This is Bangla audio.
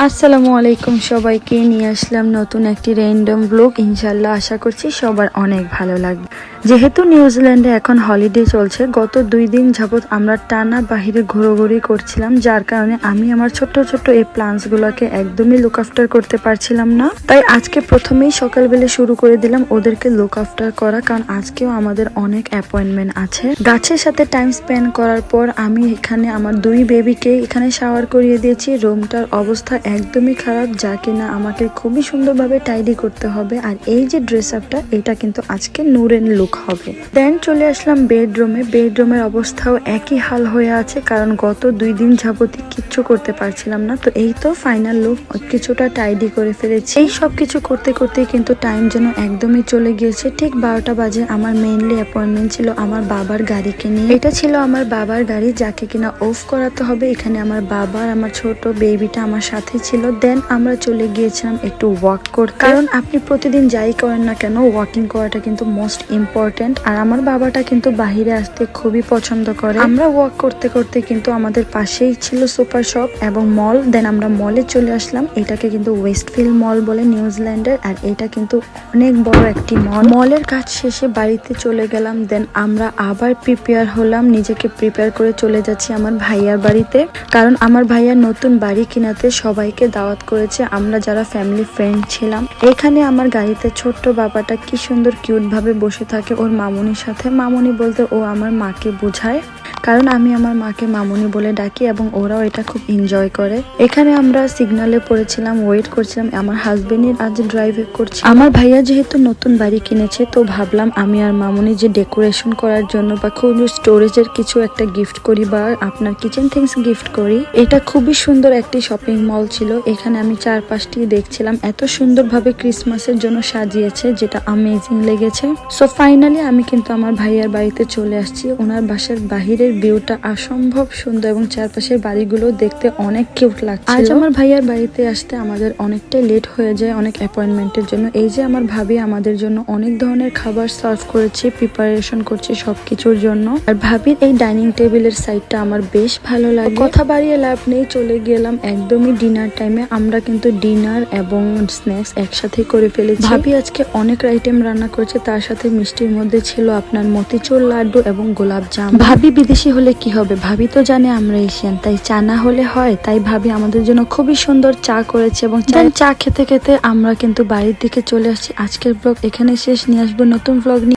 আসসালামু আলাইকুম সবাইকে নিয়ে আসলাম নতুন একটি র্যান্ডম ব্লগ। ইনশাল্লাহ আশা করছি সবার অনেক ভালো লাগবে। যেহেতু নিউজিল্যান্ডে এখন হলিডে চলছে, গত 2 দিন যাবত আমরা টানা বাহিরে ঘোরাঘুরি করছিলাম, যার কারণে আমি আমার ছোট্ট ছোট্ট এই প্লান্টস গুলোকে একদমই লুক আফটার করতে পারছিলাম না। তাই আজকে প্রথমেই সকালবেলা শুরু করে দিলাম ওদেরকে লুক আফটার করা, কারণ আজকেও আমাদের অনেক অ্যাপয়েন্টমেন্ট আছে। গাছের সাথে টাইম স্পেন্ড করার পর আমি এখানে আমার 2 বেবিকে এখানে শাওয়ার করিয়ে দিয়েছি। রুমটার অবস্থা একদমই খারাপ, যা কিনা আমাকে খুবই সুন্দরভাবে টাইডি করতে হবে। আর এই যে ড্রেস আপটা, এটা কিন্তু আজকে নুরেন লুক হবে। দেন চলে আসলাম বেডরুমে। বেডরুমের অবস্থাও একই হাল হয়ে আছে, কারণ গত 2 দিন যাবতই কিচ্ছু করতে পারছিলাম না। তো এই তো ফাইনাল লুক, কিছুটা টাইডি করে ফেলেছি। এই সব কিছু করতে করতে কিন্তু টাইম যেন একদমই চলে গিয়েছে। ঠিক 12টা বাজে আমার মেইনলি অ্যাপয়েন্টমেন্ট ছিল আমার বাবার গাড়িকে নিয়ে। এটা ছিল আমার বাবার গাড়ি, যাকে কিনা অফ করাতে হবে। এখানে আমার বাবা আর আমার ছোট বেবিটা আমার সাথে ছিল। দেন আমরা চলে গিয়েছিলাম একটু ওয়াক করতে, কারণ আপনি প্রতিদিন যাই করেন না কেন, ওয়াকিং করাটা কিন্তু মোস্ট ইম্পর্টেন্ট। আর আমার বাবাটা কিন্তু বাহিরে আসতে খুবই পছন্দ করে। আমরা ওয়াক করতে করতে কিন্তু আমাদের পাশেই ছিল সুপার শপ এবং মল। দেন আমরা মলে চলে আসলাম। এটাকে কিন্তু ওয়েস্টফিল্ড মল বলে নিউজিল্যান্ডের, আর এটা কিন্তু অনেক বড় একটি মল। মলের কাজ শেষে বাড়িতে চলে গেলাম। দেন আমরা আবার প্রিপেয়ার হলাম, নিজেকে প্রিপেয়ার করে চলে যাচ্ছি আমার ভাইয়ার বাড়িতে, কারণ আমার ভাইয়া নতুন বাড়ি কিনাতে সবাইকে দাওয়াত করেছে, আমরা যারা ফ্যামিলি ফ্রেন্ড ছিলাম। এখানে আমার গাড়িতে ছোট্ট বাবাটা কি সুন্দর কিউট ভাবে বসে থাকে ওর মামুনির সাথে। মামুনি বলতে ও আমার মাকে বোঝায়, কারণ আমি আমার মাকে মামুনি বলে ডাকি এবং ওরাও এটা খুব এনজয় করে। এখানে আমরা সিগনালে পড়েছিলাম, ওয়েট করছিলাম। আমার হাজবেন্ডের আজ ড্রাইভ করছে। আমার ভাইয়া যেহেতু নতুন বাড়ি কিনেছে, তো ভাবলাম আমি আর মামুনি যে ডেকোরেশন করার জন্য বা খুব স্টোরেজের কিছু একটা গিফট করি বা আপনার কিচেন থিংস গিফট করি। এটা খুবই সুন্দর একটি শপিং মল ছিল। এখানে আমি 4-5টি দেখছিলাম, এত সুন্দরভাবে ক্রিসমাসের জন্য সাজিয়েছে, যেটা অ্যামেজিং লেগেছে। সো ফাইনালি আমি কিন্তু আমার ভাইয়ার বাড়িতে চলে আসছি। ওনার বাসার বাহিরের ভিউটা অসম্ভব সুন্দর এবং চারপাশের বাড়িগুলো দেখতে অনেক কিউট লাগছে। আজ আমার ভাইয়ার বাড়িতে আসতে আমাদের অনেকটাই লেট হয়ে যায় অনেক অ্যাপয়েন্টমেন্টের জন্য। এই যে আমার ভাবি আমাদের জন্য অনেক ধরনের খাবার সার্ভ করেছে, প্রিপারেশন করছে সবকিছুর জন্য। আর ভাবির এই ডাইনিং টেবিলের সাইডটা আমার বেশ ভালো লাগে। কথা বাড়িয়ে লাভ নেই, চলে গেলাম একদমই ডিনার টাইমে। আমরা কিন্তু ডিনার এবং স্ন্যাক্স একসাথে করে ফেলেছি। ভাবি আজকে অনেক আইটেম রান্না করেছে, তার সাথে মিষ্টির মধ্যে ছিল আপনার মতিচুর লাড্ডু এবং গোলাপ জাম। ভাবি বিদেশি হলে কি হবে, ভাবি তো জানে আমরা এশিয়ান, তাই চা না হলে হয়। তাই ভাবি আমাদের জন্য খুবই সুন্দর চা করেছে এবং চা খেতে খেতে আমরা কিন্তু বাড়ির দিকে চলে আসছি। আজকের ব্লগ এখানে শেষ, নিয়ে আসবো নতুন ব্লগ নিয়ে।